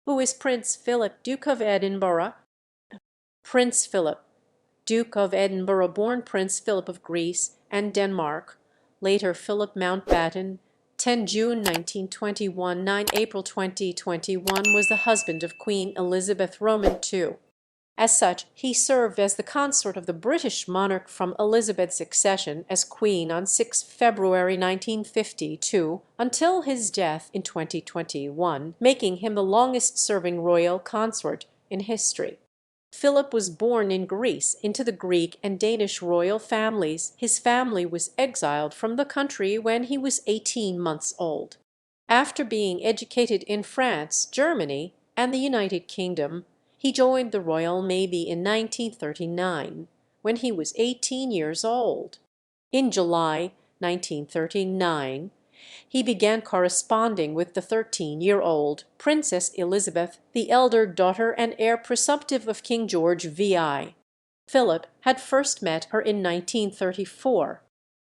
who is Prince Philip, Duke of Edinburgh. Prince Philip, Duke of Edinburgh, born Prince Philip of Greece and Denmark, later Philip Mountbatten, 10 June 1921, 9 April 2021, was the husband of Queen Elizabeth Roman II. As such, he served as the consort of the British monarch from Elizabeth's accession as Queen on 6 February 1952 until his death in 2021, making him the longest-serving royal consort in history. Philip was born in Greece into the Greek and Danish royal families. His family was exiled from the country when he was 18 months old. After being educated in France, Germany, and the United Kingdom, he joined the Royal Navy in 1939, when he was 18 years old. In July 1939, he began corresponding with the 13-year-old Princess Elizabeth, the elder daughter and heir presumptive of King George VI. Philip had first met her in 1934.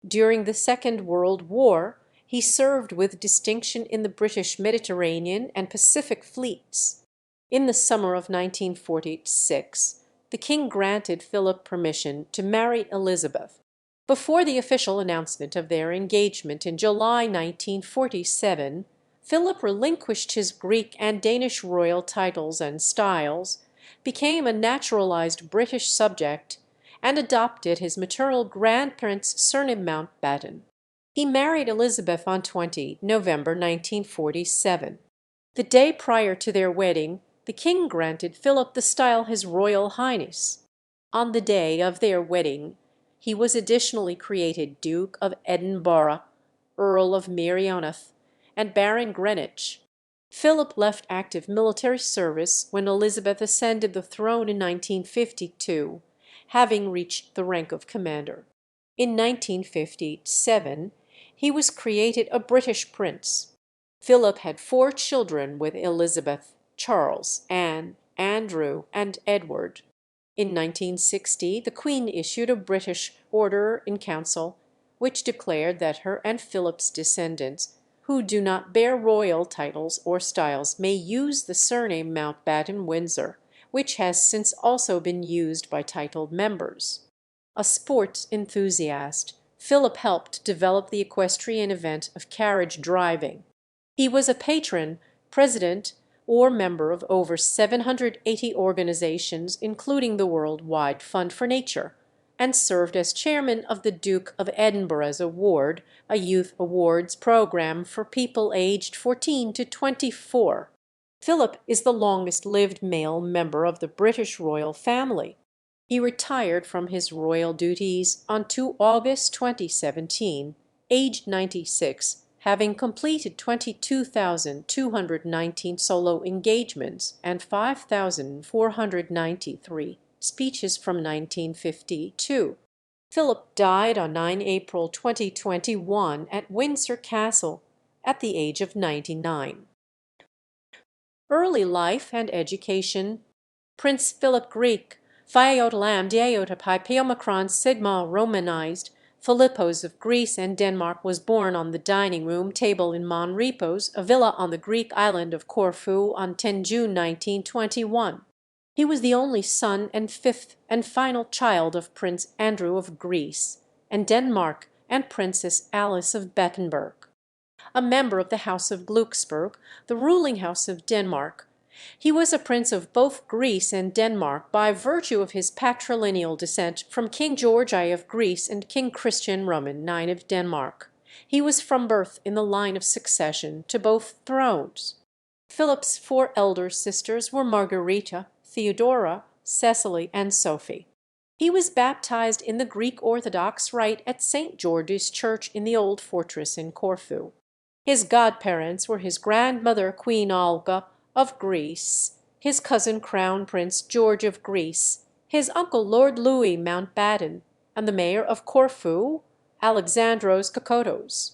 During the Second World War, he served with distinction in the British Mediterranean and Pacific fleets. In the summer of 1946, the king granted Philip permission to marry Elizabeth. Before the official announcement of their engagement in July 1947, Philip relinquished his Greek and Danish royal titles and styles, became a naturalized British subject, and adopted his maternal grandparents' surname Mountbatten. He married Elizabeth on 20 November 1947. The day prior to their wedding, the king granted Philip the style His Royal Highness. On the day of their wedding, he was additionally created Duke of Edinburgh, Earl of Merioneth, and Baron Greenwich. Philip left active military service when Elizabeth ascended the throne in 1952, having reached the rank of commander. In 1957, he was created a British prince. Philip had 4 children with Elizabeth: Charles, Anne, Andrew, and Edward. In 1960, the Queen issued a British Order in Council, which declared that her and Philip's descendants, who do not bear royal titles or styles, may use the surname Mountbatten-Windsor, which has since also been used by titled members. A sports enthusiast, Philip helped develop the equestrian event of carriage driving. He was a patron, president, or member of over 780 organizations, including the Worldwide Fund for Nature, and served as chairman of the Duke of Edinburgh's Award, a youth awards program for people aged 14 to 24. Philip is the longest-lived male member of the British royal family. He retired from his royal duties on 2 August 2017, aged 96, having completed 22,219 solo engagements and 5,493 speeches from 1952. Philip died on 9 April 2021 at Windsor Castle at the age of 99. Early life and education. Prince Philip Greek, Phi Iota Lambda Iota Pi Pi Omicron Sigma Romanized, Philippos of Greece and Denmark, was born on the dining room table in Mon Repos, a villa on the Greek island of Corfu, on 10 June 1921. He was the only son and 5th and final child of Prince Andrew of Greece and Denmark and Princess Alice of Battenberg. A member of the House of Glucksburg, the ruling house of Denmark, he was a prince of both Greece and Denmark by virtue of his patrilineal descent from King George I of Greece and King Christian Roman IX of Denmark. He was from birth in the line of succession to both thrones. Philip's 4 elder sisters were Margarita, Theodora, Cecily, and Sophie. He was baptized in the Greek Orthodox rite at St. George's Church in the Old Fortress in Corfu. His godparents were his grandmother Queen Olga of Greece, his cousin Crown Prince George of Greece, his uncle Lord Louis Mountbatten, and the mayor of Corfu, Alexandros Kokotos.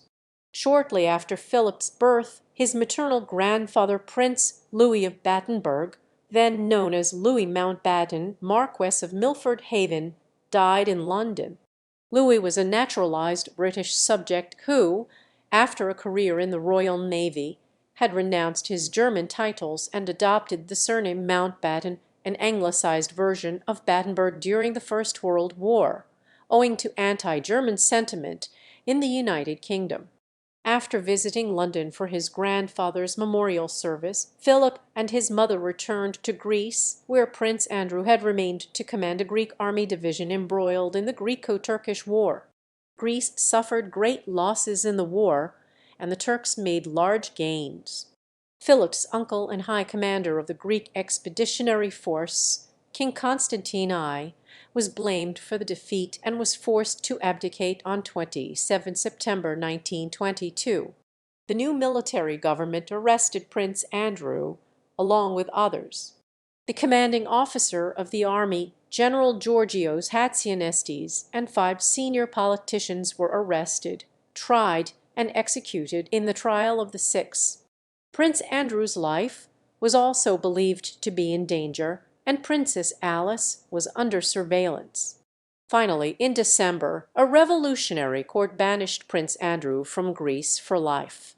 Shortly after Philip's birth, his maternal grandfather Prince Louis of Battenberg, then known as Louis Mountbatten, Marquess of Milford Haven, died in London. Louis was a naturalized British subject who, after a career in the Royal Navy, had renounced his German titles and adopted the surname Mountbatten, an anglicized version of Battenberg during the First World War, owing to anti-German sentiment in the United Kingdom. After visiting London for his grandfather's memorial service, Philip and his mother returned to Greece, where Prince Andrew had remained to command a Greek army division embroiled in the Greco-Turkish War. Greece suffered great losses in the war, and the Turks made large gains. Philip's uncle and high commander of the Greek expeditionary force, King Constantine I, was blamed for the defeat and was forced to abdicate on 27 September 1922. The new military government arrested Prince Andrew, along with others. The commanding officer of the army, General Georgios Hatzianestes, and 5 senior politicians were arrested, tried, and executed in the trial of the 6. Prince Andrew's life was also believed to be in danger, and Princess Alice was under surveillance. Finally, in December, a revolutionary court banished Prince Andrew from Greece for life.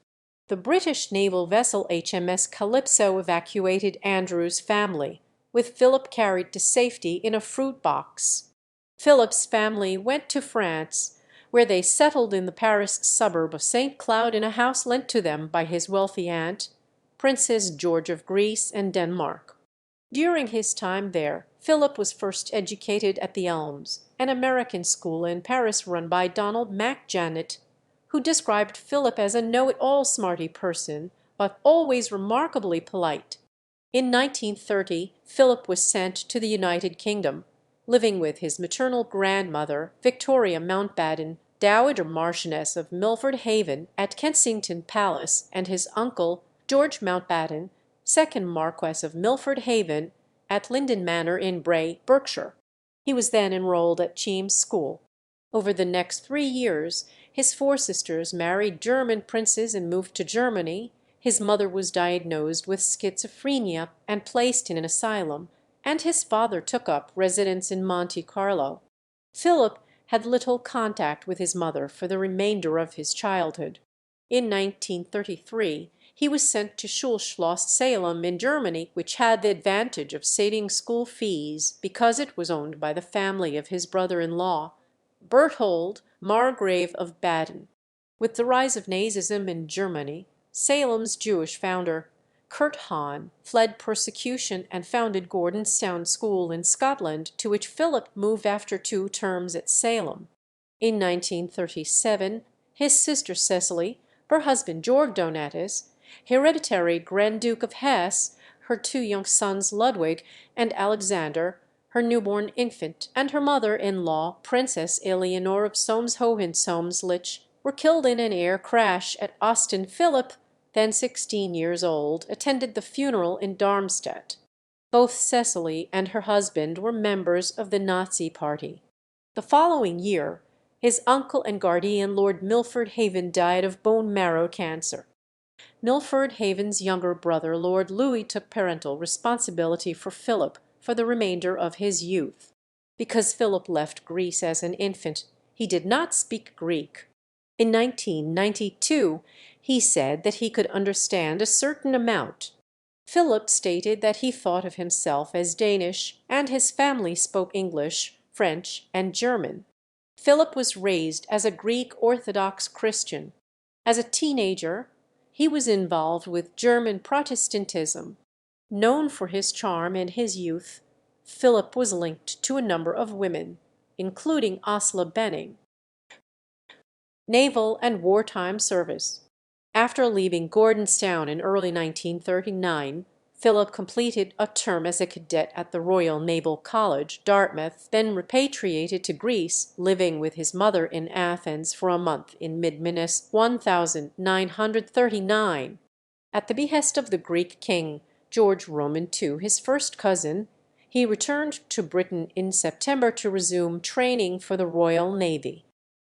The British naval vessel HMS Calypso evacuated Andrew's family, with Philip carried to safety in a fruit box. Philip's family went to France, where they settled in the Paris suburb of St. Cloud in a house lent to them by his wealthy aunt, Princess George of Greece and Denmark. During his time there, Philip was first educated at the Elms, an American school in Paris run by Donald MacJanet, who described Philip as a know-it-all smarty person, but always remarkably polite. In 1930, Philip was sent to the United Kingdom, living with his maternal grandmother, Victoria Mountbatten, Dowager Marchioness of Milford Haven at Kensington Palace, and his uncle, George Mountbatten, 2nd Marquess of Milford Haven, at Linden Manor in Bray, Berkshire. He was then enrolled at Cheam's School. Over the next 3 years, his 4 sisters married German princes and moved to Germany. His mother was diagnosed with schizophrenia and placed in an asylum, and his father took up residence in Monte Carlo. Philip had little contact with his mother for the remainder of his childhood. In 1933, he was sent to Schulschloss Salem in Germany, which had the advantage of saving school fees because it was owned by the family of his brother-in-law, Berthold, Margrave of Baden. With the rise of Nazism in Germany, Salem's Jewish founder, Kurt Hahn, fled persecution and founded Gordonstoun School in Scotland, to which Philip moved after 2 terms at Salem. In 1937, his sister Cecily, her husband Georg Donatus, hereditary Grand Duke of Hesse, her 2 young sons Ludwig and Alexander, her newborn infant, and her mother-in-law, Princess Eleanor of Solms-Hohenzollern-Lich, were killed in an air crash at Austin. Philip, then 16 years old, attended the funeral in Darmstadt. Both Cecily and her husband were members of the Nazi Party. The following year, his uncle and guardian Lord Milford Haven died of bone marrow cancer. Milford Haven's younger brother, Lord Louis, took parental responsibility for Philip for the remainder of his youth. Because Philip left Greece as an infant, he did not speak Greek. In 1992, he said that he could understand a certain amount. Philip stated that he thought of himself as Danish, and his family spoke English, French, and German. Philip was raised as a Greek Orthodox Christian. As a teenager, he was involved with German Protestantism. Known for his charm in his youth, Philip was linked to a number of women, including Asla Benning. Naval and wartime service. After leaving Gordonstoun in early 1939, Philip completed a term as a cadet at the Royal Naval College, Dartmouth, then repatriated to Greece, living with his mother in Athens for a month in mid-Minas 1939. At the behest of the Greek king, George Roman II, his first cousin, he returned to Britain in September to resume training for the Royal Navy.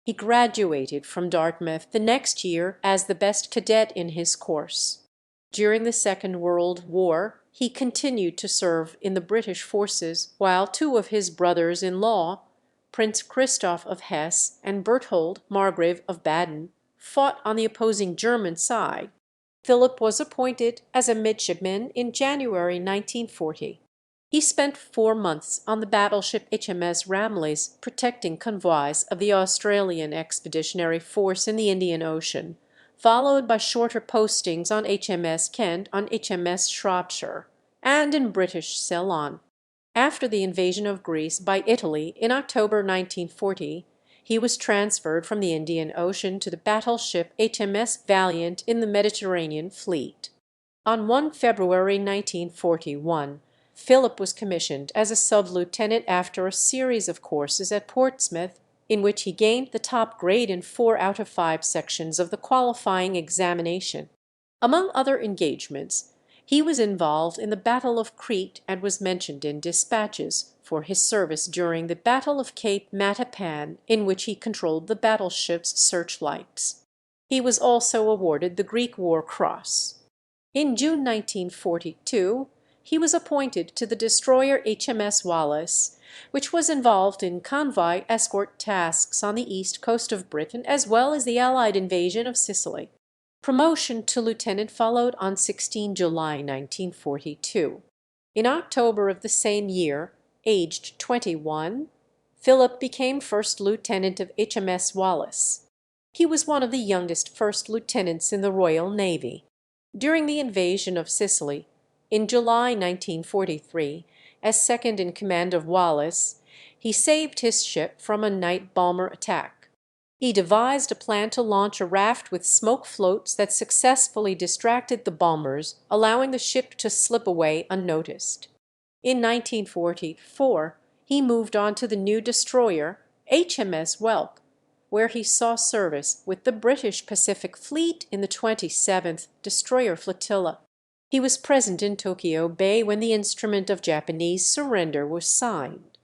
He graduated from Dartmouth the next year as the best cadet in his course. During the Second World War, he continued to serve in the British forces, while 2 of his brothers-in-law, Prince Christoph of Hesse and Berthold, Margrave of Baden, fought on the opposing German side. Philip was appointed as a midshipman in January 1940. He spent 4 months on the battleship HMS Ramillies protecting convoys of the Australian Expeditionary Force in the Indian Ocean, followed by shorter postings on HMS Kent, on HMS Shropshire, and in British Ceylon. After the invasion of Greece by Italy in October 1940, he was transferred from the Indian Ocean to the battleship HMS Valiant in the Mediterranean Fleet. On 1 February 1941, Philip was commissioned as a sub-lieutenant after a series of courses at Portsmouth, in which he gained the top grade in 4 out of 5 sections of the qualifying examination. Among other engagements, he was involved in the Battle of Crete and was mentioned in dispatches for his service during the Battle of Cape Matapan, in which he controlled the battleship's searchlights. He was also awarded the Greek War Cross. In June 1942, he was appointed to the destroyer HMS Wallis, which was involved in convoy escort tasks on the east coast of Britain as well as the Allied invasion of Sicily. Promotion to lieutenant followed on 16 July 1942. In October of the same year, aged 21, Philip became first lieutenant of HMS Wallis. He was one of the youngest first lieutenants in the Royal Navy. During the invasion of Sicily, in July 1943, as second in command of Wallis, he saved his ship from a night bomber attack. He devised a plan to launch a raft with smoke floats that successfully distracted the bombers, allowing the ship to slip away unnoticed. In 1944, he moved on to the new destroyer, HMS Whelk, where he saw service with the British Pacific Fleet in the 27th Destroyer Flotilla. He was present in Tokyo Bay when the instrument of Japanese surrender was signed.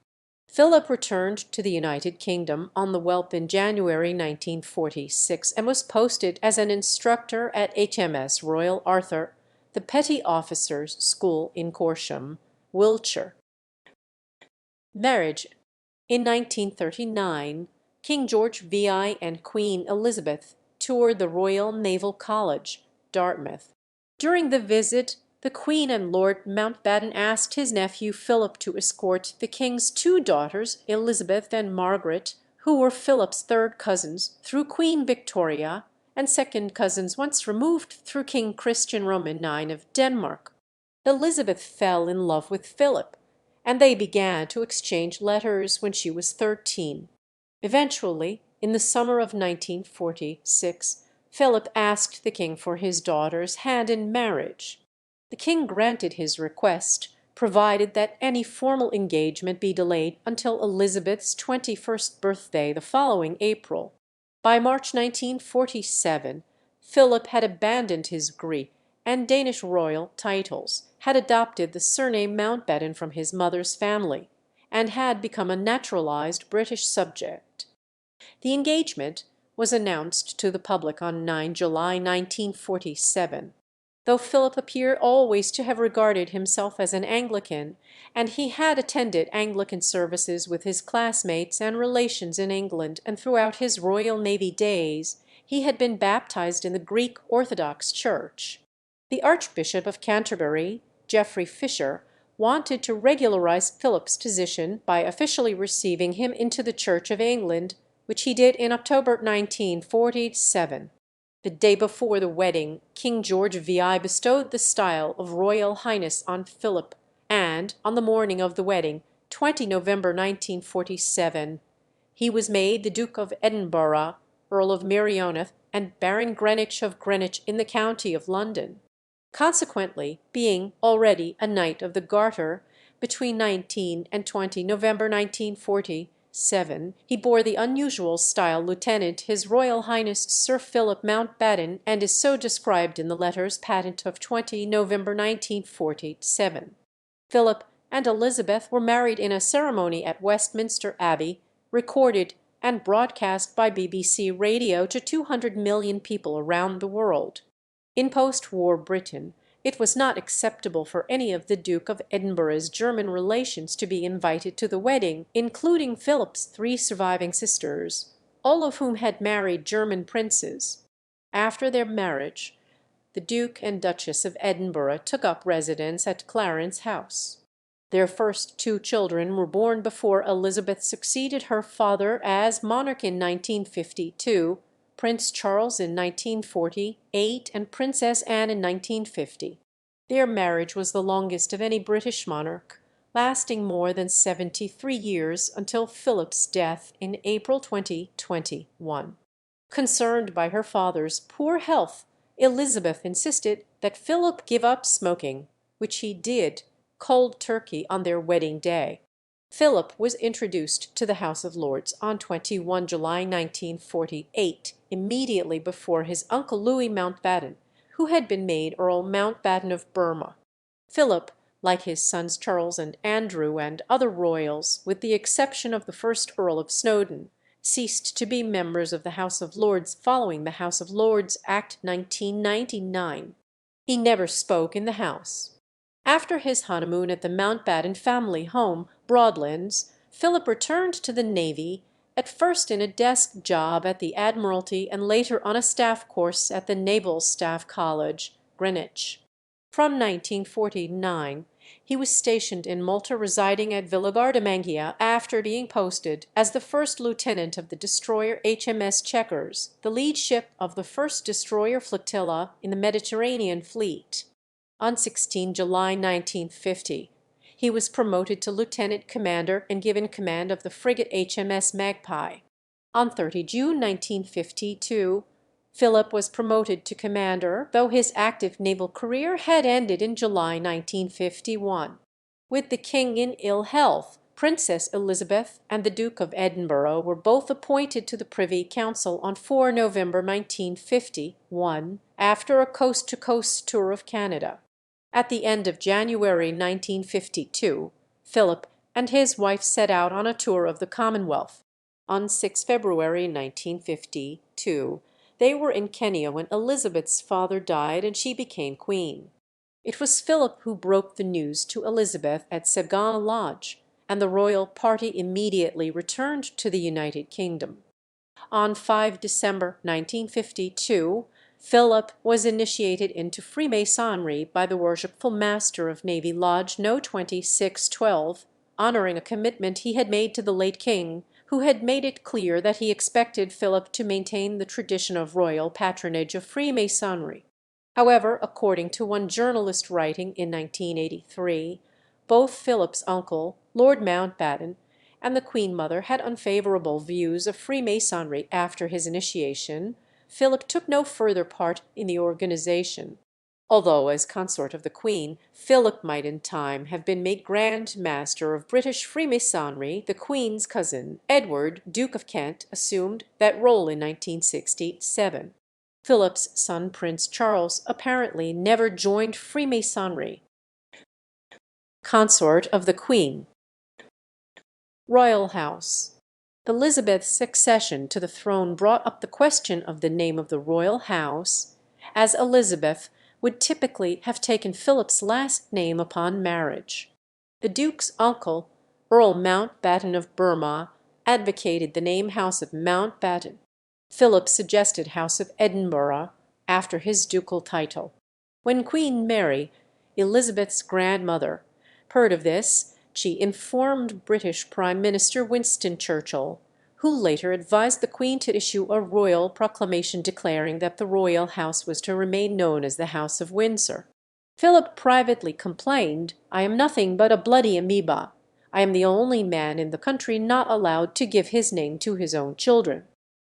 Philip returned to the United Kingdom on the Whelp in January 1946 and was posted as an instructor at HMS Royal Arthur, the Petty Officers' School in Corsham, Wiltshire. Marriage. In 1939, King George VI and Queen Elizabeth toured the Royal Naval College, Dartmouth. During the visit, the Queen and Lord Mountbatten asked his nephew Philip to escort the king's 2 daughters, Elizabeth and Margaret, who were Philip's third cousins through Queen Victoria, and second cousins once removed through King Christian Roman IX of Denmark. Elizabeth fell in love with Philip, and they began to exchange letters when she was 13. Eventually, in the summer of 1946, Philip asked the king for his daughter's hand in marriage. The king granted his request, provided that any formal engagement be delayed until Elizabeth's 21st birthday the following April. By March 1947, Philip had abandoned his Greek and Danish royal titles, had adopted the surname Mountbatten from his mother's family, and had become a naturalized British subject. The engagement was announced to the public on 9 July 1947. Though Philip appeared always to have regarded himself as an Anglican, and he had attended Anglican services with his classmates and relations in England and throughout his Royal Navy days, he had been baptized in the Greek Orthodox Church. The Archbishop of Canterbury, Geoffrey Fisher, wanted to regularize Philip's position by officially receiving him into the Church of England, which he did in October 1947. The day before the wedding, King George VI bestowed the style of Royal Highness on Philip, and on the morning of the wedding, 20 November 1947, he was made the Duke of Edinburgh, Earl of Merioneth, and Baron Greenwich of Greenwich in the county of London. Consequently, being already a Knight of the Garter, between 19 and 20 November 1947, he bore the unusual style lieutenant His Royal Highness Sir Philip Mountbatten, and is so described in the letters patent of 20 November 1947. Philip and Elizabeth were married in a ceremony at Westminster Abbey, recorded and broadcast by BBC Radio to 200 million people around the world. In post-war Britain, it was not acceptable for any of the Duke of Edinburgh's German relations to be invited to the wedding, including Philip's 3 surviving sisters, all of whom had married German princes. After their marriage, the Duke and Duchess of Edinburgh took up residence at Clarence House. Their first two children were born before Elizabeth succeeded her father as monarch in 1952, Prince Charles in 1948, and Princess Anne in 1950. Their marriage was the longest of any British monarch, lasting more than 73 years until Philip's death in April 2021. Concerned by her father's poor health, Elizabeth insisted that Philip give up smoking, which he did, cold turkey, on their wedding day. Philip was introduced to the House of Lords on 21 July 1948, immediately before his uncle Louis Mountbatten, who had been made Earl Mountbatten of Burma. Philip, like his sons Charles and Andrew and other royals, with the exception of the first Earl of Snowdon, ceased to be members of the House of Lords following the House of Lords Act 1999. He never spoke in the House. After his honeymoon at the Mountbatten family home, Broadlands, Philip returned to the Navy, at first in a desk job at the Admiralty and later on a staff course at the Naval Staff College, Greenwich. From 1949 he was stationed in Malta, residing at Villagardamangea after being posted as the first lieutenant of the destroyer HMS Checkers, the lead ship of the first destroyer flotilla in the Mediterranean fleet. On 16 July 1950 he was promoted to lieutenant commander and given command of the frigate HMS Magpie. On 30 June 1952 Philip was promoted to commander, though his active naval career had ended in July 1951. With the king in ill health, Princess Elizabeth and the Duke of Edinburgh were both appointed to the Privy Council on 4 November 1951, after a coast-to-coast tour of Canada. At the end of January 1952, Philip and his wife set out on a tour of the Commonwealth. On 6 February 1952, they were in Kenya when Elizabeth's father died and she became queen. It was Philip who broke the news to Elizabeth at Sagana Lodge, and the royal party immediately returned to the United Kingdom. On 5 December 1952, Philip was initiated into Freemasonry by the Worshipful Master of Navy Lodge No. 2612, honouring a commitment he had made to the late king, who had made it clear that he expected Philip to maintain the tradition of royal patronage of Freemasonry. However, according to one journalist writing in 1983, both Philip's uncle, Lord Mountbatten, and the Queen Mother had unfavourable views of Freemasonry after his initiation. Philip took no further part in the organization, although as consort of the Queen, Philip might in time have been made Grand Master of British Freemasonry. The Queen's cousin, Edward, Duke of Kent, assumed that role in 1967. Philip's son Prince Charles apparently never joined Freemasonry. Consort of the Queen. Royal House. Elizabeth's succession to the throne brought up the question of the name of the royal house, as Elizabeth would typically have taken Philip's last name upon marriage. The Duke's uncle, Earl Mountbatten of Burma, advocated the name House of Mountbatten. Philip suggested House of Edinburgh, after his ducal title. When Queen Mary, Elizabeth's grandmother, heard of this, she informed British Prime Minister Winston Churchill, who later advised the Queen to issue a royal proclamation declaring that the royal house was to remain known as the House of Windsor. Philip privately complained, "I am nothing but a bloody amoeba. I am the only man in the country not allowed to give his name to his own children."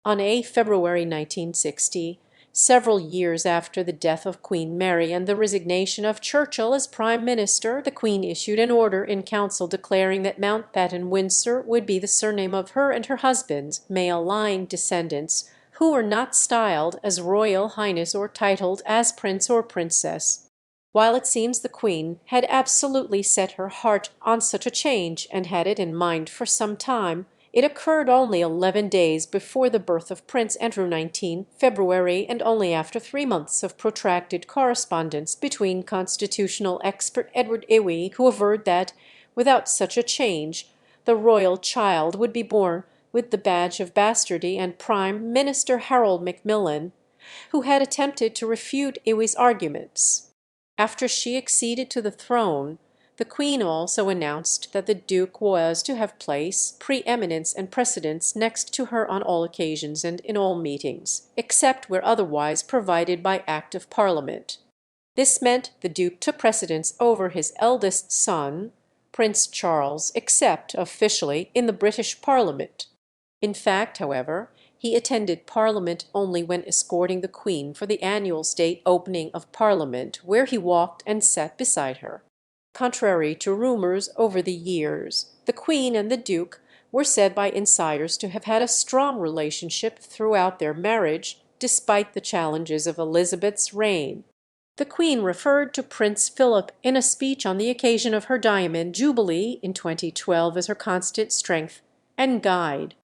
On 8 February 1960, several years after the death of Queen Mary and the resignation of Churchill as Prime Minister, the Queen issued an order in Council declaring that Mountbatten Windsor would be the surname of her and her husband's male line descendants, who were not styled as Royal Highness or titled as Prince or Princess. While it seems the Queen had absolutely set her heart on such a change and had it in mind for some time, it occurred only 11 days before the birth of Prince Andrew 19 February, and only after 3 months of protracted correspondence between constitutional expert Edward Iwi, who averred that, without such a change, the royal child would be born with the badge of bastardy, and Prime Minister Harold Macmillan, who had attempted to refute Iwi's arguments. After she acceded to the throne, the Queen also announced that the Duke was to have place, preeminence, and precedence next to her on all occasions and in all meetings, except where otherwise provided by Act of Parliament. This meant the Duke took precedence over his eldest son, Prince Charles, except officially in the British Parliament. In fact, however, he attended Parliament only when escorting the Queen for the annual state opening of Parliament, where he walked and sat beside her. Contrary to rumours over the years, the Queen and the Duke were said by insiders to have had a strong relationship throughout their marriage, despite the challenges of Elizabeth's reign. The Queen referred to Prince Philip in a speech on the occasion of her Diamond Jubilee in 2012 as her constant strength and guide.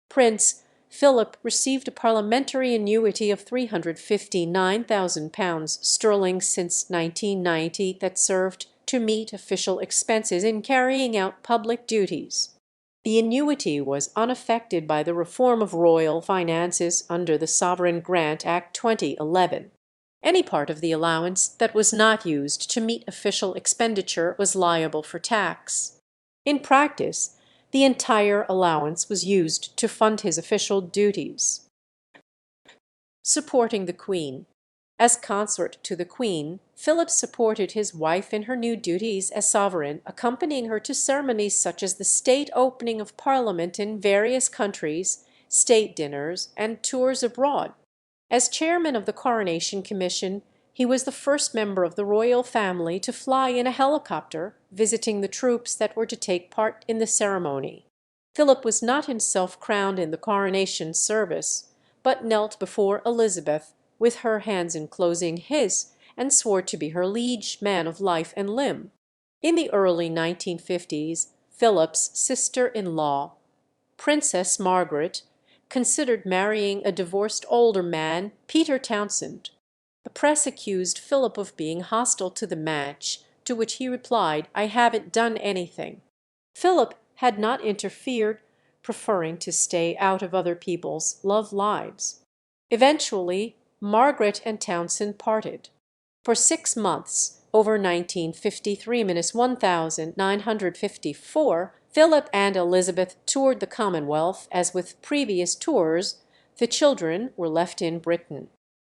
Prince Philip received a parliamentary annuity of £359,000 sterling since 1990 that served to meet official expenses in carrying out public duties. The annuity was unaffected by the reform of royal finances under the Sovereign Grant Act 2011. Any part of the allowance that was not used to meet official expenditure was liable for tax. In practice, the entire allowance was used to fund his official duties. Supporting the Queen. As consort to the Queen, Philip supported his wife in her new duties as sovereign, accompanying her to ceremonies such as the state opening of Parliament in various countries, state dinners, and tours abroad. As chairman of the Coronation Commission, he was the first member of the royal family to fly in a helicopter, visiting the troops that were to take part in the ceremony. Philip was not himself crowned in the coronation service, but knelt before Elizabeth, with her hands enclosing his, and swore to be her liege man of life and limb. In the early 1950s, Philip's sister-in-law, Princess Margaret, considered marrying a divorced older man, Peter Townsend. The press accused Philip of being hostile to the match, to which he replied, "I haven't done anything." Philip had not interfered, preferring to stay out of other people's love lives. Eventually, Margaret and Townsend parted. For 6 months, over 1953–1954, Philip and Elizabeth toured the Commonwealth. As with previous tours, the children were left in Britain.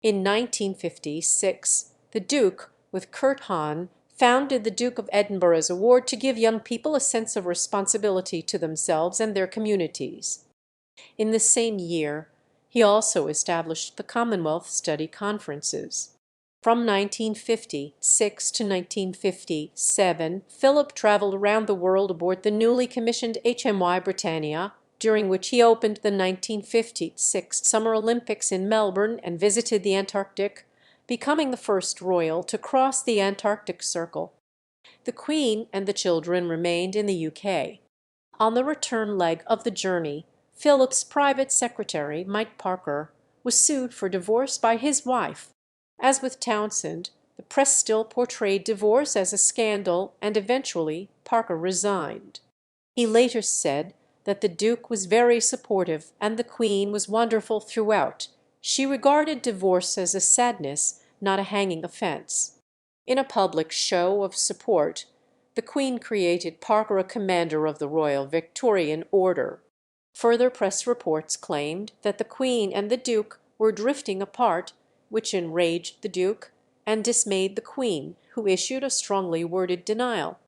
In 1956, the Duke, with Kurt Hahn, founded the Duke of Edinburgh's award to give young people a sense of responsibility to themselves and their communities. In the same year, he also established the Commonwealth Study Conferences. From 1956 to 1957, Philip travelled around the world aboard the newly commissioned HMY Britannia, during which he opened the 1956 Summer Olympics in Melbourne and visited the Antarctic, becoming the first royal to cross the Antarctic Circle. The Queen and the children remained in the UK. On the return leg of the journey, Philip's private secretary, Mike Parker, was sued for divorce by his wife. As with Townsend, the press still portrayed divorce as a scandal, and eventually Parker resigned. He later said that the Duke was very supportive and the Queen was wonderful throughout. She regarded divorce as a sadness, not a hanging offence. In a public show of support, the Queen created Parker a Commander of the Royal Victorian Order. Further press reports claimed that the Queen and the Duke were drifting apart, which enraged the Duke and dismayed the Queen, who issued a strongly worded denial.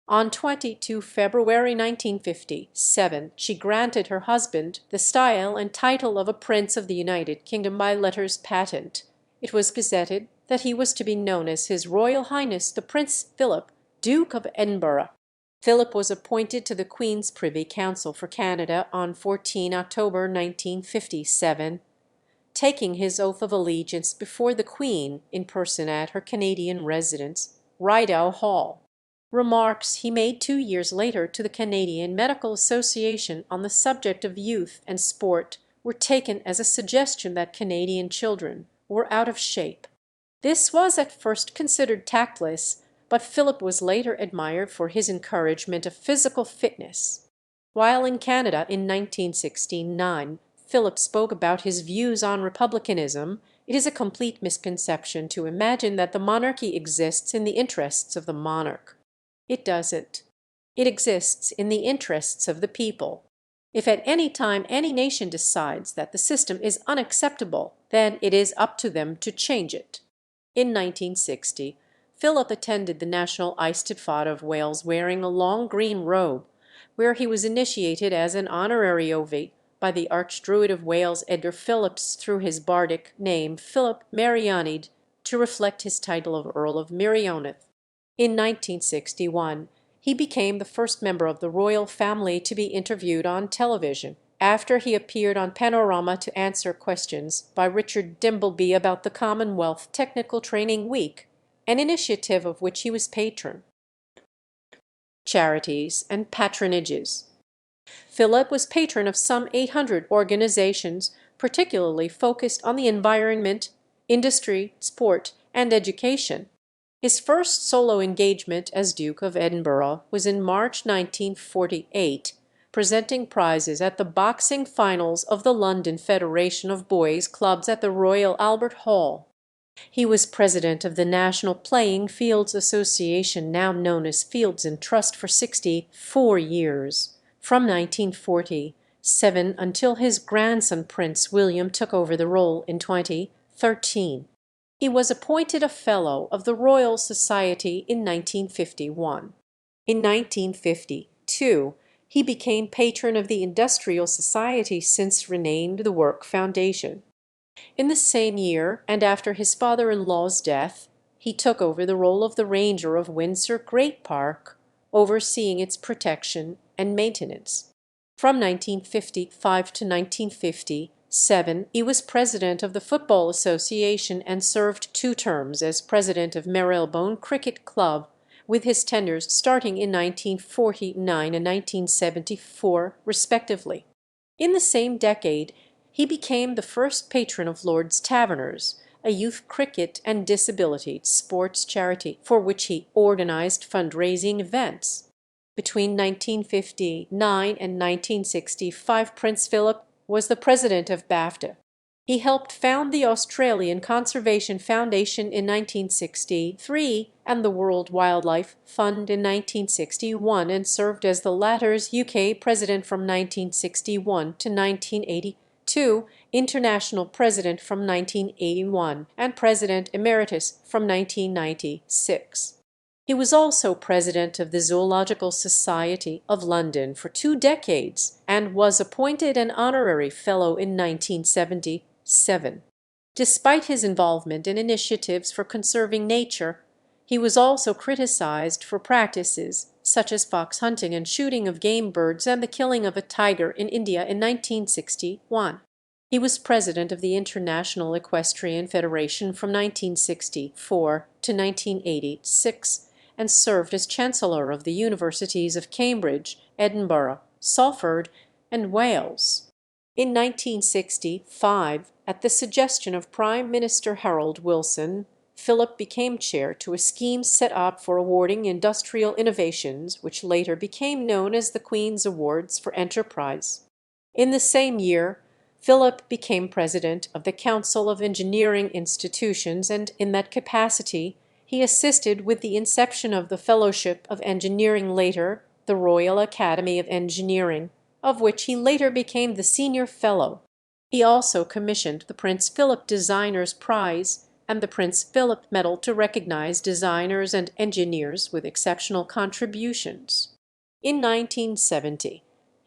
On 22 February 1957, she granted her husband the style and title of a Prince of the United Kingdom by letters patent. It was gazetted that he was to be known as His Royal Highness the Prince Philip, Duke of Edinburgh. Philip was appointed to the Queen's Privy Council for Canada on 14 October 1957. Taking his oath of allegiance before the Queen in person at her Canadian residence, Rideau Hall. Remarks he made 2 years later to the Canadian Medical Association on the subject of youth and sport were taken as a suggestion that Canadian children were out of shape. This was at first considered tactless, but Philip was later admired for his encouragement of physical fitness. While in Canada in 1969, Philip spoke about his views on republicanism, It is a complete misconception to imagine that the monarchy exists in the interests of the monarch. It doesn't. It exists in the interests of the people. If at any time any nation decides that the system is unacceptable, then it is up to them to change it. In 1960, Philip attended the National Eisteddfod of Wales wearing a long green robe, where he was initiated as an honorary ovate by the Archdruid of Wales Edgar Phillips through his bardic name Philip Meirionnydd to reflect his title of Earl of Meirionydd. In 1961, he became the first member of the royal family to be interviewed on television, after he appeared on Panorama to answer questions by Richard Dimbleby about the Commonwealth Technical Training Week, an initiative of which he was patron. Charities and patronages. Philip was patron of some 800 organizations, particularly focused on the environment, industry, sport, and education. His first solo engagement as Duke of Edinburgh was in March 1948, presenting prizes at the boxing finals of the London Federation of Boys' Clubs at the Royal Albert Hall. He was president of the National Playing Fields Association, now known as Fields and Trust, for 64 years, from 1947 until his grandson Prince William took over the role in 2013. He was appointed a Fellow of the Royal Society in 1951. In 1952, he became patron of the Industrial Society, since renamed the Work Foundation. In the same year, and after his father-in-law's death, he took over the role of the Ranger of Windsor Great Park, overseeing its protection and maintenance. From 1955 to 1957, he was president of the Football Association and served 2 terms as president of Marylebone Cricket Club, with his tenures starting in 1949 and 1974, respectively. In the same decade, he became the first patron of Lord's Taverners, a youth cricket and disability sports charity for which he organized fundraising events. Between 1959 and 1965, Prince Philip was the president of BAFTA. He helped found the Australian Conservation Foundation in 1963 and the World Wildlife Fund in 1961, and served as the latter's UK president from 1961 to 1982, international president from 1981, and president emeritus from 1996. He was also president of the Zoological Society of London for 2 decades and was appointed an honorary fellow in 1977. Despite his involvement in initiatives for conserving nature, he was also criticized for practices such as fox hunting and shooting of game birds and the killing of a tiger in India in 1961. He was president of the International Equestrian Federation from 1964 to 1986 and served as Chancellor of the Universities of Cambridge, Edinburgh, Salford, and Wales. In 1965, at the suggestion of Prime Minister Harold Wilson, Philip became chair to a scheme set up for awarding industrial innovations, which later became known as the Queen's Awards for Enterprise. In the same year, Philip became president of the Council of Engineering Institutions, and in that capacity he assisted with the inception of the Fellowship of Engineering, later the Royal Academy of Engineering, of which he later became the senior fellow. He also commissioned the Prince Philip Designers Prize and the Prince Philip Medal to recognize designers and engineers with exceptional contributions. In 1970,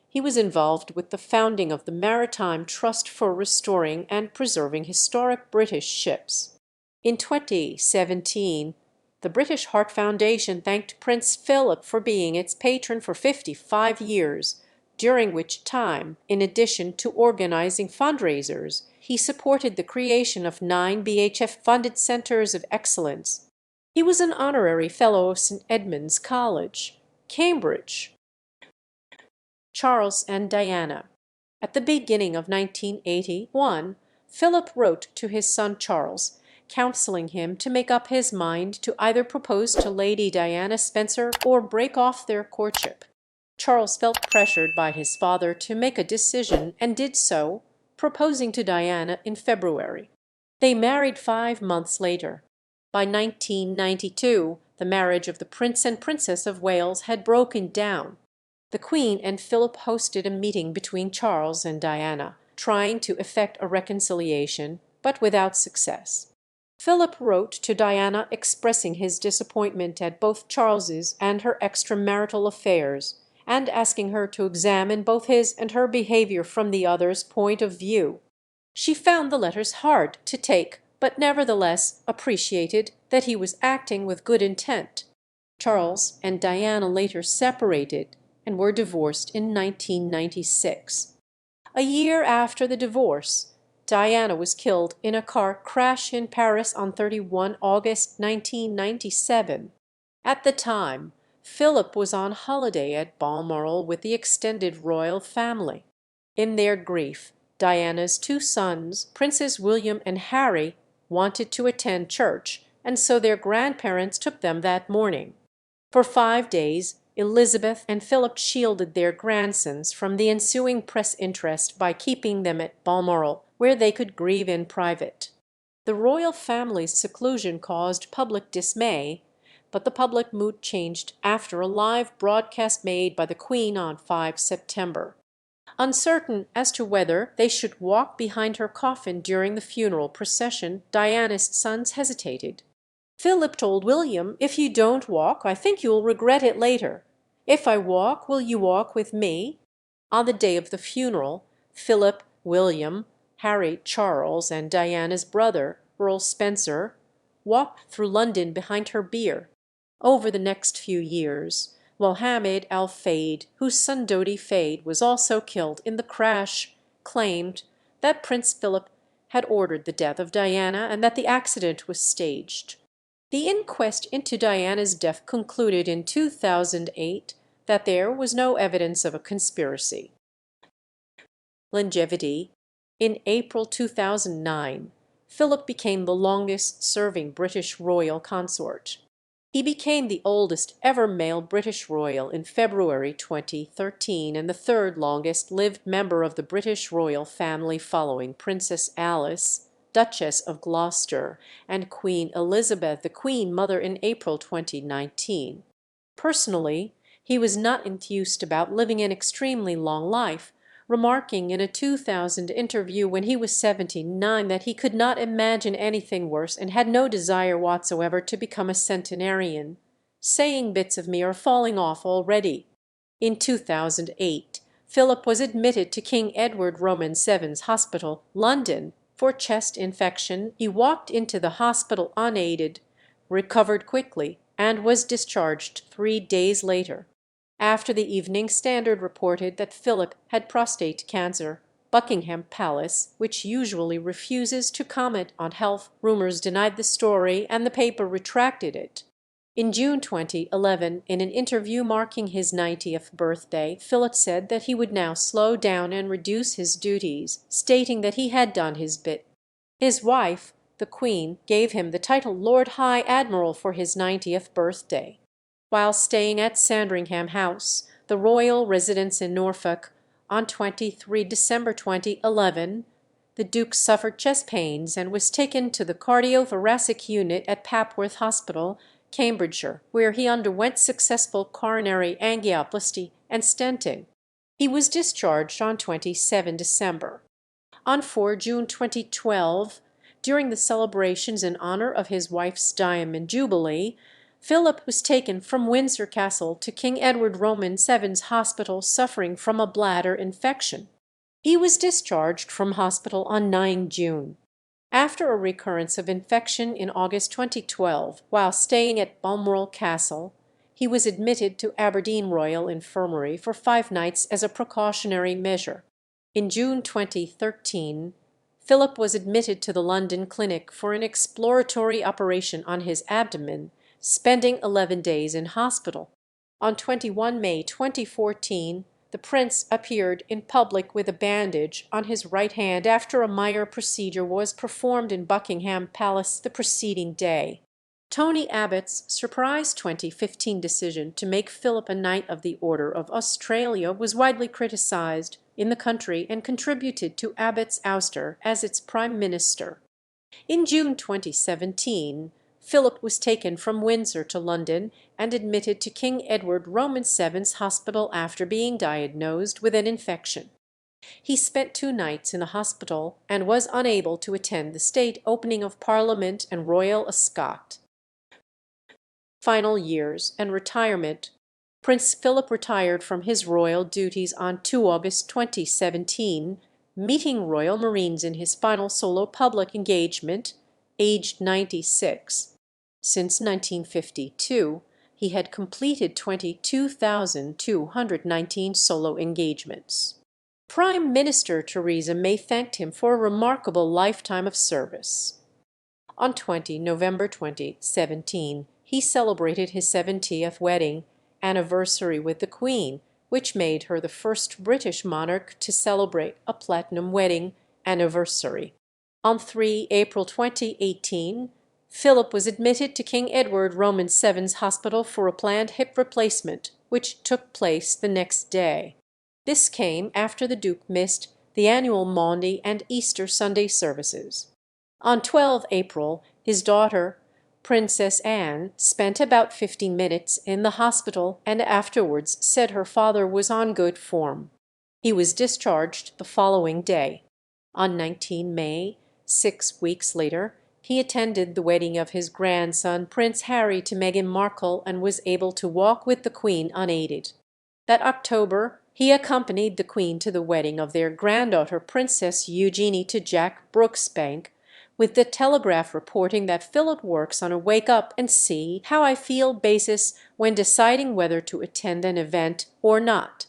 he was involved with the founding of the Maritime Trust for restoring and preserving historic British ships. In 2017, the British Heart Foundation thanked Prince Philip for being its patron for 55 years, during which time, in addition to organizing fundraisers, he supported the creation of 9 BHF-funded centers of excellence. He was an honorary fellow of St. Edmund's College, Cambridge. Charles and Diana. At the beginning of 1981, Philip wrote to his son Charles, counseling him to make up his mind to either propose to Lady Diana Spencer or break off their courtship. Charles felt pressured by his father to make a decision, and did so, proposing to Diana in February. They married 5 months later. By 1992 the marriage of the Prince and Princess of Wales had broken down. The Queen and Philip hosted a meeting between Charles and Diana, trying to effect a reconciliation, but without success. Philip wrote to Diana expressing his disappointment at both Charles's and her extramarital affairs, and asking her to examine both his and her behaviour from the other's point of view. She found the letters hard to take, but nevertheless appreciated that he was acting with good intent. Charles and Diana later separated and were divorced in 1996. A year after the divorce, Diana was killed in a car crash in Paris on 31 August 1997. At the time, Philip was on holiday at Balmoral with the extended royal family. In their grief, Diana's two sons, Princes William and Harry, wanted to attend church, and so their grandparents took them that morning. For 5 days Elizabeth and Philip shielded their grandsons from the ensuing press interest by keeping them at Balmoral, where they could grieve in private. The royal family's seclusion caused public dismay, but the public mood changed after a live broadcast made by the Queen on 5 September. Uncertain as to whether they should walk behind her coffin during the funeral procession, Diana's sons hesitated. Philip told William, "If you don't walk, I think you'll regret it later. If I walk, will you walk with me?" On the day of the funeral, Philip, William, Harry, Charles, and Diana's brother, Earl Spencer, walked through London behind her bier. Over the next few years, Mohammed al-Fayed, whose son Dodi Fayed was also killed in the crash, claimed that Prince Philip had ordered the death of Diana and that the accident was staged. The inquest into Diana's death concluded in 2008 that there was no evidence of a conspiracy. Longevity. In April 2009, Philip became the longest-serving British royal consort. He became the oldest ever male British royal in February 2013 and the third longest-lived member of the British royal family following Princess Alice, Duchess of Gloucester, and Queen Elizabeth, the Queen Mother, in April 2019. Personally, he was not enthused about living an extremely long life, remarking in a 2000 interview when he was 79 that he could not imagine anything worse and had no desire whatsoever to become a centenarian, saying bits of me are falling off already. In 2008, Philip was admitted to King Edward Roman VII's Hospital, London, for chest infection. He walked into the hospital unaided, recovered quickly, and was discharged 3 days later. After the Evening Standard reported that Philip had prostate cancer, Buckingham Palace, which usually refuses to comment on health rumours, denied the story, and the paper retracted it. In June 2011, in an interview marking his 90th birthday, Philip said that he would now slow down and reduce his duties, stating that he had done his bit. His wife, the Queen, gave him the title Lord High Admiral for his 90th birthday. While staying at Sandringham House, the royal residence in Norfolk, on 23 December 2011, the Duke suffered chest pains and was taken to the cardiothoracic unit at Papworth Hospital, Cambridgeshire, where he underwent successful coronary angioplasty and stenting. He was discharged on 27 December. On 4 June 2012, during the celebrations in honour of his wife's Diamond Jubilee, Philip was taken from Windsor Castle to King Edward Roman VII's Hospital suffering from a bladder infection. He was discharged from hospital on 9 June. After a recurrence of infection in August 2012, while staying at Balmoral Castle, he was admitted to Aberdeen Royal Infirmary for 5 nights as a precautionary measure. In June 2013, Philip was admitted to the London Clinic for an exploratory operation on his abdomen, spending 11 days in hospital. On 21 May 2014, the prince appeared in public with a bandage on his right hand after a minor procedure was performed in Buckingham Palace the preceding day. Tony Abbott's surprise 2015 decision to make Philip a Knight of the Order of Australia was widely criticised in the country and contributed to Abbott's ouster as its prime minister. In June 2017, Philip was taken from Windsor to London and admitted to King Edward Roman VII's Hospital after being diagnosed with an infection. He spent 2 nights in the hospital and was unable to attend the state opening of Parliament and Royal Ascot. Final years and retirement. Prince Philip retired from his royal duties on 2 August 2017, meeting Royal Marines in his final solo public engagement, aged 96. Since 1952, he had completed 22,219 solo engagements. Prime Minister Theresa May thanked him for a remarkable lifetime of service. On November 2017, he celebrated his 70th wedding anniversary with the Queen, which made her the first British monarch to celebrate a platinum wedding anniversary. On April 3, 2018, Philip was admitted to King Edward Roman VII's Hospital for a planned hip replacement, which took place the next day. This came after the Duke missed the annual Maundy and Easter Sunday services. On April 12, his daughter, Princess Anne, spent about 50 minutes in the hospital and afterwards said her father was on good form. He was discharged the following day. On May 19, 6 weeks later, he attended the wedding of his grandson Prince Harry to Meghan Markle and was able to walk with the Queen unaided. That October, he accompanied the Queen to the wedding of their granddaughter Princess Eugenie to Jack Brooksbank, with the Telegraph reporting that Philip works on a wake-up-and-see-how-I-feel basis when deciding whether to attend an event or not.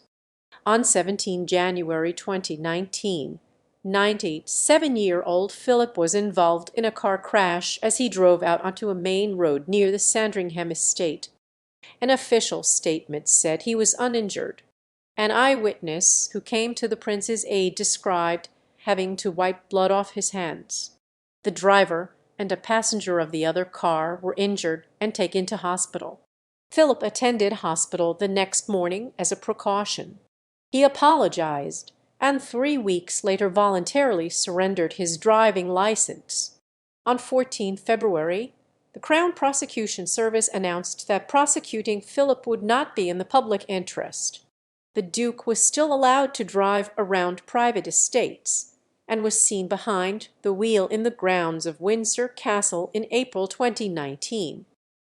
On 17 January 2019, 97-year-old Philip was involved in a car crash as he drove out onto a main road near the Sandringham estate. An official statement said he was uninjured. An eyewitness who came to the prince's aid described having to wipe blood off his hands. The driver and a passenger of the other car were injured and taken to hospital. Philip attended hospital the next morning as a precaution. He apologized and 3 weeks later voluntarily surrendered his driving license. On 14 February, the Crown Prosecution Service announced that prosecuting Philip would not be in the public interest. The Duke was still allowed to drive around private estates, and was seen behind the wheel in the grounds of Windsor Castle in April 2019.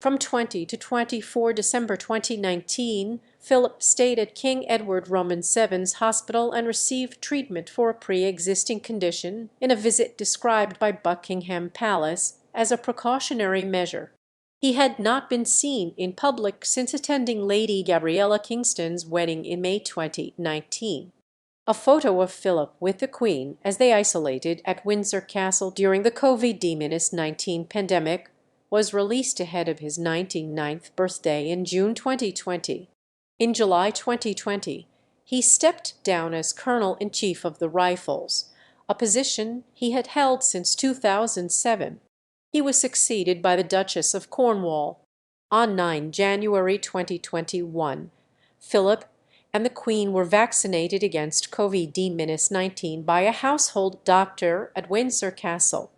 From 20 to 24 December 2019, Philip stayed at King Edward Roman VII's Hospital and received treatment for a pre-existing condition in a visit described by Buckingham Palace as a precautionary measure. He had not been seen in public since attending Lady Gabriella Kingston's wedding in May 2019. A photo of Philip with the Queen as they isolated at Windsor Castle during the COVID-19 pandemic was released ahead of his 99th birthday in June 2020. In July 2020, he stepped down as Colonel-in-Chief of the Rifles, a position he had held since 2007. He was succeeded by the Duchess of Cornwall. On 9 January 2021, Philip and the Queen were vaccinated against COVID-19 by a household doctor at Windsor Castle.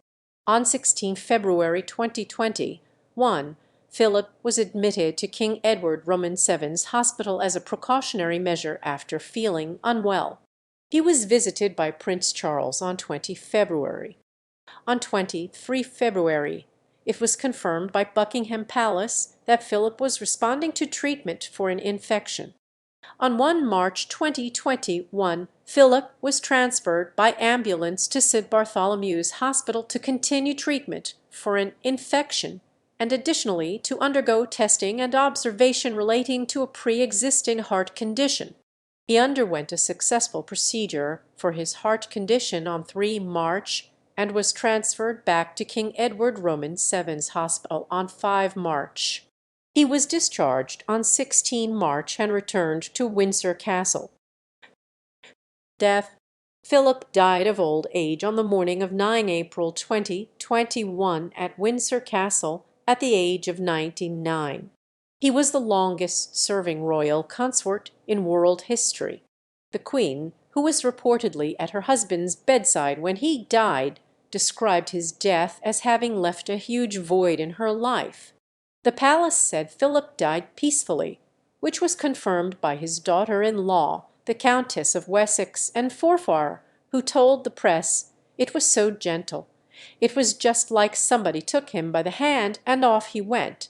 On 16 February 2021, Philip was admitted to King Edward Roman VII's Hospital as a precautionary measure after feeling unwell. He was visited by Prince Charles on 20 February. On 23 February, it was confirmed by Buckingham Palace that Philip was responding to treatment for an infection. On 1 March 2021, Philip was transferred by ambulance to St Bartholomew's Hospital to continue treatment for an infection and additionally to undergo testing and observation relating to a pre-existing heart condition. He underwent a successful procedure for his heart condition on 3 March and was transferred back to King Edward Roman VII's Hospital on 5 March. He was discharged on 16 March and returned to Windsor Castle. Death. Philip died of old age on the morning of 9 April 2021 at Windsor Castle at the age of 99. He was the longest-serving royal consort in world history. The Queen, who was reportedly at her husband's bedside when he died, described his death as having left a huge void in her life. The palace said Philip died peacefully, which was confirmed by his daughter-in-law, the Countess of Wessex and Forfar, who told the press, "It was so gentle. It was just like somebody took him by the hand and off he went."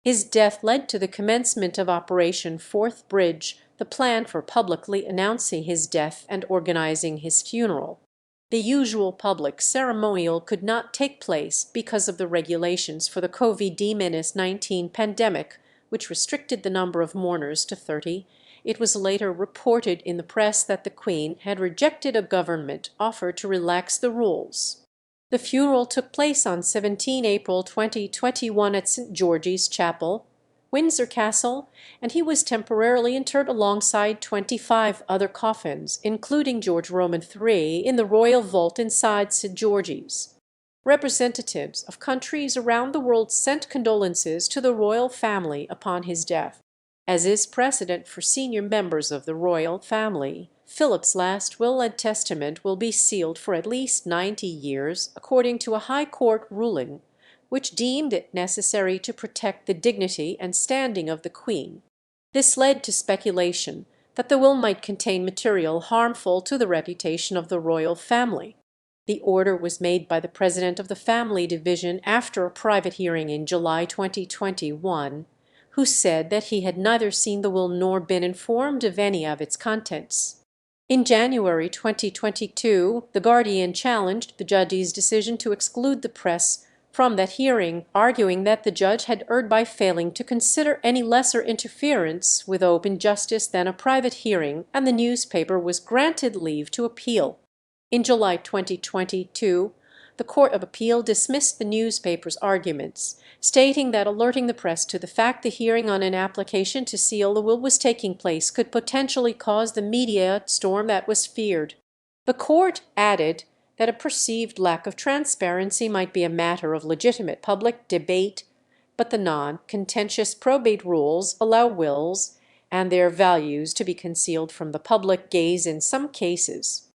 His death led to the commencement of Operation Forth Bridge, the plan for publicly announcing his death and organizing his funeral. The usual public ceremonial could not take place because of the regulations for the COVID-19 pandemic, which restricted the number of mourners to 30. It was later reported in the press that the Queen had rejected a government offer to relax the rules. The funeral took place on 17 April 2021 at St. George's Chapel, Windsor Castle, and he was temporarily interred alongside 25 other coffins, including George Roman III, in the royal vault inside St. George's. Representatives of countries around the world sent condolences to the royal family upon his death. As is precedent for senior members of the royal family, Philip's last will and testament will be sealed for at least 90 years, according to a High Court ruling, which deemed it necessary to protect the dignity and standing of the Queen. This led to speculation that the will might contain material harmful to the reputation of the royal family. The order was made by the president of the Family Division after a private hearing in July 2021, who said that he had neither seen the will nor been informed of any of its contents. In January 2022, The Guardian challenged the judge's decision to exclude the press from that hearing, arguing that the judge had erred by failing to consider any lesser interference with open justice than a private hearing, and the newspaper was granted leave to appeal. In July 2022, the Court of Appeal dismissed the newspaper's arguments, stating that alerting the press to the fact the hearing on an application to seal the will was taking place could potentially cause the media storm that was feared. The court added that a perceived lack of transparency might be a matter of legitimate public debate, but the non-contentious probate rules allow wills and their values to be concealed from the public gaze in some cases.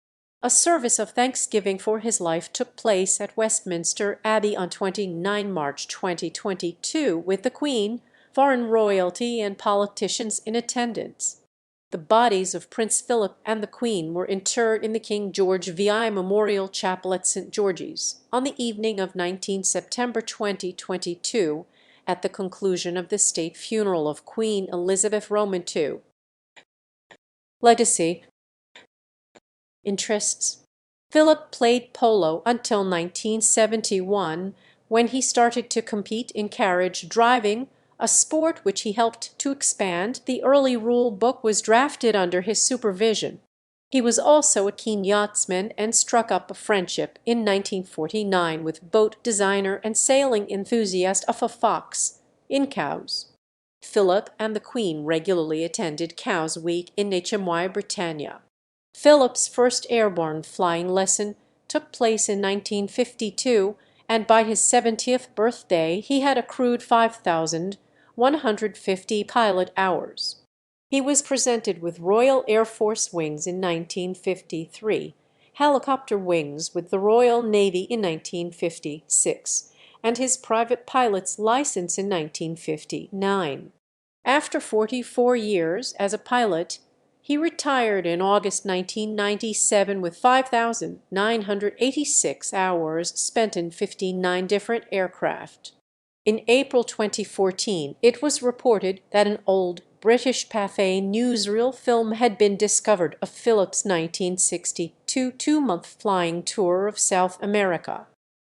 A service of thanksgiving for his life took place at Westminster Abbey on 29 March 2022, with the Queen, foreign royalty, and politicians in attendance. The bodies of Prince Philip and the Queen were interred in the King George VI Memorial Chapel at St. George's on the evening of 19 September 2022, at the conclusion of the state funeral of Queen Elizabeth Roman II. Legacy. Interests. Philip played polo until 1971, when he started to compete in carriage driving, a sport which he helped to expand. The early rule book was drafted under his supervision. He was also a keen yachtsman and struck up a friendship in 1949 with boat designer and sailing enthusiast Uffa Fox in Cowes. Philip and the Queen regularly attended Cowes Week in HMY Britannia. Philip's first airborne flying lesson took place in 1952, and by his 70th birthday he had accrued 5,150 pilot hours. He was presented with Royal Air Force wings in 1953, helicopter wings with the Royal Navy in 1956, and his private pilot's license in 1959. After 44 years as a pilot, he retired in August 1997 with 5,986 hours spent in 59 different aircraft. In April 2014, it was reported that an old British Pathé newsreel film had been discovered of Philip's 1962 two-month flying tour of South America.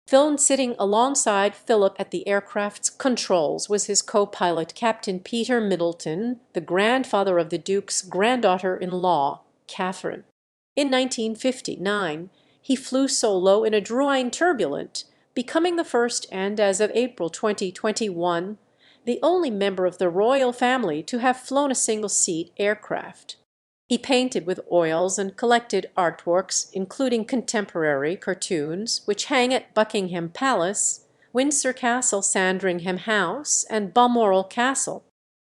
Filmed sitting alongside Philip at the aircraft's controls was his co-pilot Captain Peter Middleton, the grandfather of the Duke's granddaughter-in-law, Catherine. In 1959, he flew solo in a Druine Turbulent, becoming the first and, as of April 2021, the only member of the royal family to have flown a single-seat aircraft. He painted with oils and collected artworks, including contemporary cartoons, which hang at Buckingham Palace, Windsor Castle, Sandringham House, and Balmoral Castle.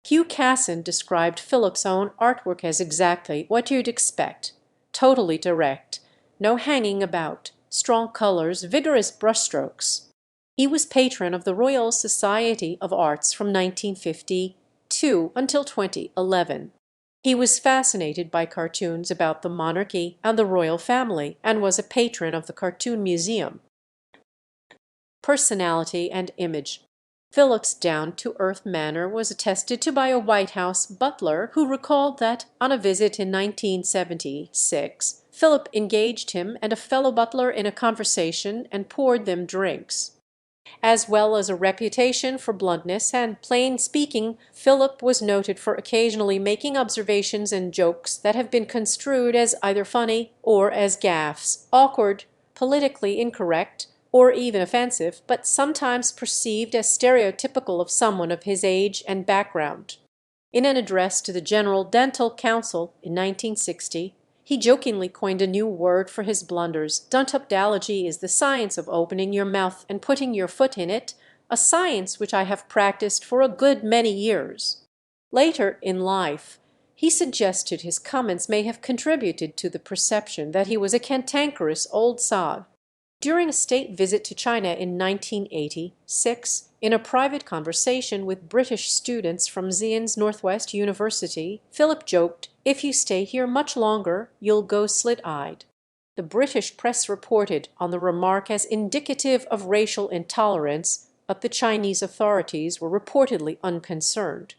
Hugh Casson described Philip's own artwork as exactly what you'd expect, totally direct, no hanging about, strong colours, vigorous brushstrokes. He was patron of the Royal Society of Arts from 1952 until 2011. He was fascinated by cartoons about the monarchy and the royal family, and was a patron of the Cartoon Museum. Personality and image. Philip's down-to-earth manner was attested to by a White House butler who recalled that, on a visit in 1976, Philip engaged him and a fellow butler in a conversation and poured them drinks. As well as a reputation for bluntness and plain speaking, Philip was noted for occasionally making observations and jokes that have been construed as either funny or as gaffes, awkward, politically incorrect, or even offensive, but sometimes perceived as stereotypical of someone of his age and background. In an address to the General Dental Council in 1960, he jokingly coined a new word for his blunders. Dontopdology is the science of opening your mouth and putting your foot in it, a science which I have practiced for a good many years. Later in life, he suggested his comments may have contributed to the perception that he was a cantankerous old sod. During a state visit to China in 1986, in a private conversation with British students from Xi'an's Northwest University, Philip joked, "If you stay here much longer, you'll go slit-eyed." The British press reported on the remark as indicative of racial intolerance, but the Chinese authorities were reportedly unconcerned.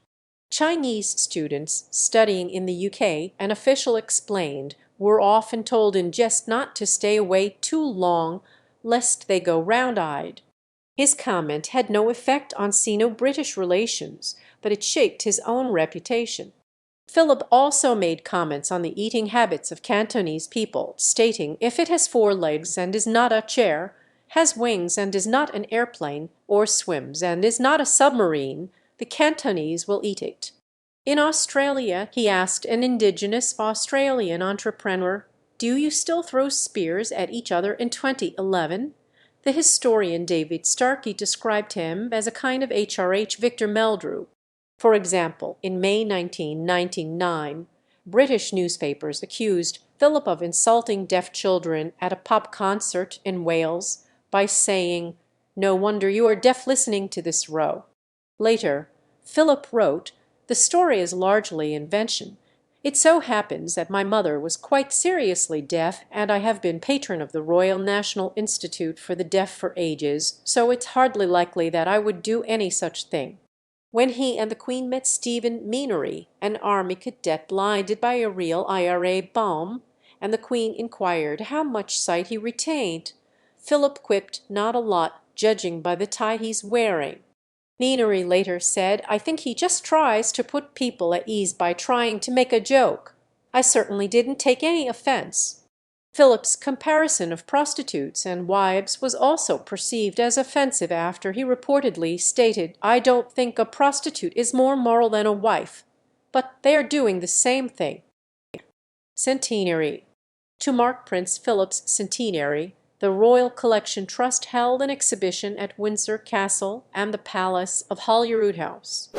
Chinese students studying in the UK, an official explained, were often told in jest not to stay away too long, lest they go round-eyed. His comment had no effect on Sino-British relations, but it shaped his own reputation. Philip also made comments on the eating habits of Cantonese people, stating, "If it has 4 legs and is not a chair, has wings and is not an airplane, or swims and is not a submarine, the Cantonese will eat it." In Australia, he asked an indigenous Australian entrepreneur, "Do you still throw spears at each other in 2011?" The historian David Starkey described him as a kind of HRH Victor Meldrew. For example, in May 1999, British newspapers accused Philip of insulting deaf children at a pop concert in Wales by saying, "No wonder you are deaf listening to this row." Later, Philip wrote, "The story is largely invention. It so happens that my mother was quite seriously deaf, and I have been patron of the Royal National Institute for the Deaf for ages, so it's hardly likely that I would do any such thing." When he and the Queen met Stephen Meanery, an army cadet blinded by a real IRA bomb, and the Queen inquired how much sight he retained, Philip quipped, "Not a lot, judging by the tie he's wearing." Meanery later said, "I think he just tries to put people at ease by trying to make a joke. I certainly didn't take any offence." Philip's comparison of prostitutes and wives was also perceived as offensive after he reportedly stated, "I don't think a prostitute is more moral than a wife, but they are doing the same thing." Centenary. To mark Prince Philip's centenary, the Royal Collection Trust held an exhibition at Windsor Castle and the Palace of Holyrood House.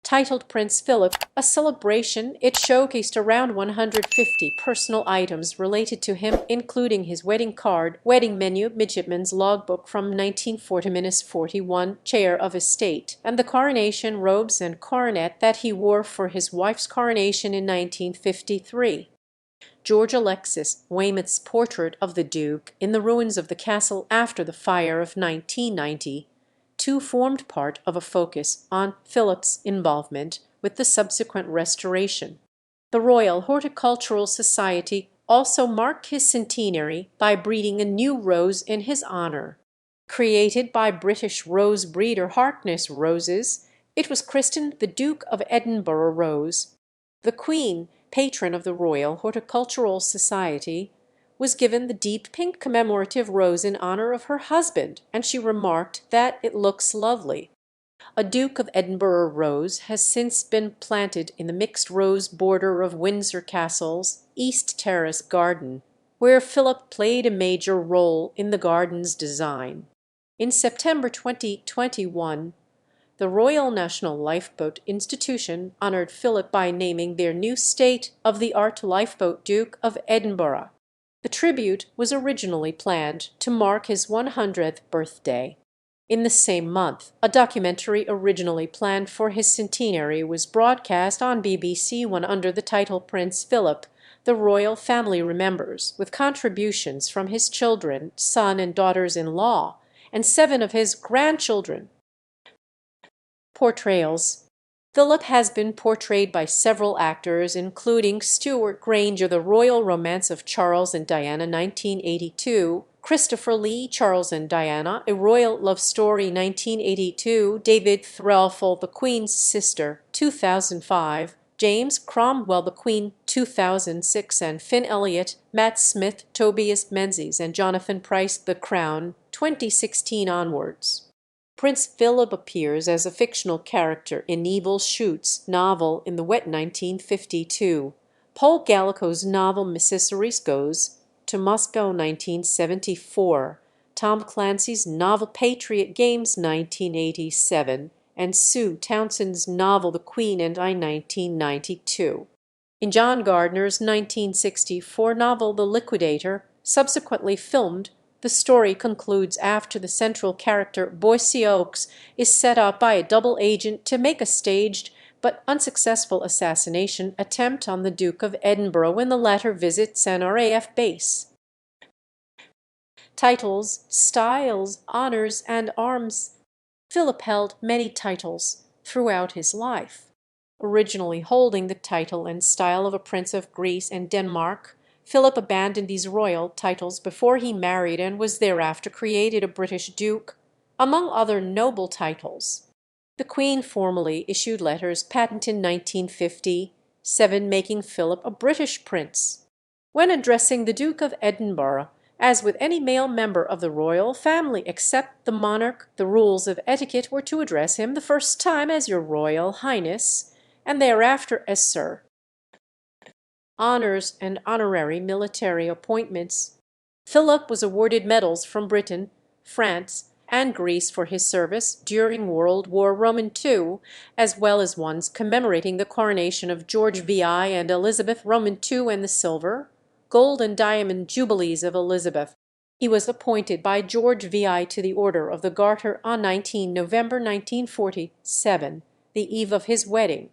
Titled Prince Philip, a celebration, it showcased around 150 personal items related to him, including his wedding card, wedding menu, midshipman's logbook from 1940-41, chair of estate, and the coronation robes and coronet that he wore for his wife's coronation in 1953. George Alexis Weymouth's portrait of the Duke in the ruins of the castle after the fire of 1990 formed part of a focus on Philip's involvement with the subsequent restoration. The Royal Horticultural Society also marked his centenary by breeding a new rose in his honour. Created by British rose breeder Harkness Roses, it was christened the Duke of Edinburgh Rose. The Queen, patron of the Royal Horticultural Society, was given the deep pink commemorative rose in honour of her husband, and she remarked that it looks lovely. A Duke of Edinburgh rose has since been planted in the mixed rose border of Windsor Castle's East Terrace garden, where Philip played a major role in the garden's design. In September 2021, the Royal National Lifeboat Institution honoured Philip by naming their new state-of-the-art lifeboat Duke of Edinburgh. The tribute was originally planned to mark his 100th birthday. In the same month, a documentary originally planned for his centenary was broadcast on BBC One under the title Prince Philip, the royal family remembers, with contributions from his children, son and daughters-in-law, and 7 of his grandchildren. Portrayals. Philip has been portrayed by several actors, including Stuart Granger, The Royal Romance of Charles and Diana, 1982, Christopher Lee, Charles and Diana, A Royal Love Story, 1982, David Threlfall, The Queen's Sister, 2005, James Cromwell, The Queen, 2006, and Finn Elliott, Matt Smith, Tobias Menzies, and Jonathan Pryce, The Crown, 2016 onwards. Prince Philip appears as a fictional character in Nevil Shute's novel In the Wet 1952, Paul Gallico's novel Misceseries Goes to Moscow 1974, Tom Clancy's novel Patriot Games 1987, and Sue Townsend's novel The Queen and I 1992. In John Gardner's 1964 novel The Liquidator, subsequently filmed, the story concludes after the central character Boisioux is set up by a double agent to make a staged but unsuccessful assassination attempt on the Duke of Edinburgh when the latter visits an RAF base. Titles, styles, honors, and arms. Philip held many titles throughout his life. Originally holding the title and style of a prince of Greece and Denmark, Philip abandoned these royal titles before he married and was thereafter created a British duke, among other noble titles. The Queen formally issued letters patent in 1957, making Philip a British prince. When addressing the Duke of Edinburgh, as with any male member of the royal family except the monarch, the rules of etiquette were to address him the first time as Your Royal Highness, and thereafter as Sir. Honours and honorary military appointments. Philip was awarded medals from Britain, France, and Greece for his service during World War II, as well as ones commemorating the coronation of George VI and Elizabeth II and the silver, gold and diamond jubilees of Elizabeth. He was appointed by George VI to the Order of the Garter on 19 November 1947, the eve of his wedding.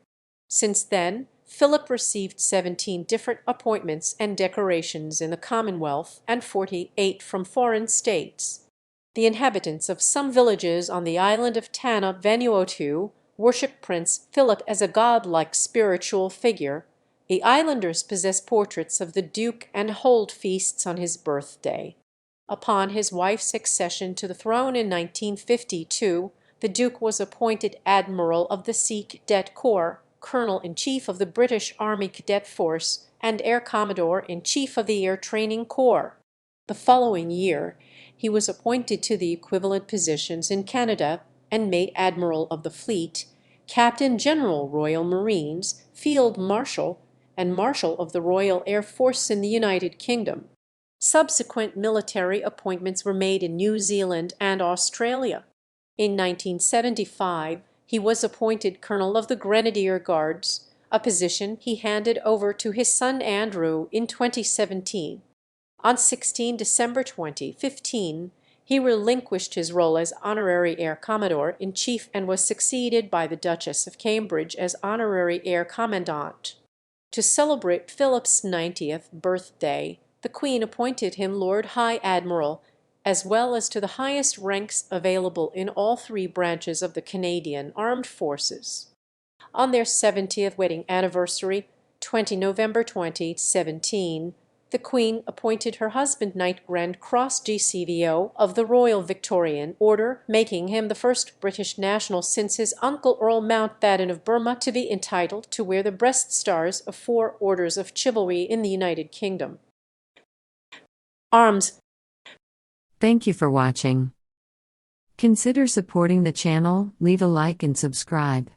Since then, Philip received 17 different appointments and decorations in the Commonwealth and 48 from foreign states. The inhabitants of some villages on the island of Tanna, Vanuatu, worship Prince Philip as a godlike spiritual figure. The islanders possess portraits of the Duke and hold feasts on his birthday. Upon his wife's accession to the throne in 1952, the Duke was appointed Admiral of the Sea Cadet Corps, Colonel-in-Chief of the British Army Cadet Force, and Air Commodore-in-Chief of the Air Training Corps. The following year, he was appointed to the equivalent positions in Canada and made Admiral of the Fleet, Captain General Royal Marines, Field Marshal, and Marshal of the Royal Air Force in the United Kingdom. Subsequent military appointments were made in New Zealand and Australia. In 1975, he was appointed Colonel of the Grenadier Guards, a position he handed over to his son Andrew in 2017. On 16 December 2015, he relinquished his role as Honorary Air Commodore-in-Chief and was succeeded by the Duchess of Cambridge as Honorary Air Commandant. To celebrate Philip's 90th birthday, the Queen appointed him Lord High Admiral, as well as to the highest ranks available in all 3 branches of the Canadian Armed Forces. On their 70th wedding anniversary, 20 November 2017, the Queen appointed her husband Knight Grand Cross GCVO of the Royal Victorian Order, making him the first British national since his uncle Earl Mountbatten of Burma to be entitled to wear the breast stars of 4 orders of chivalry in the United Kingdom. Arms. Thank you for watching. Consider supporting the channel, leave a like and subscribe.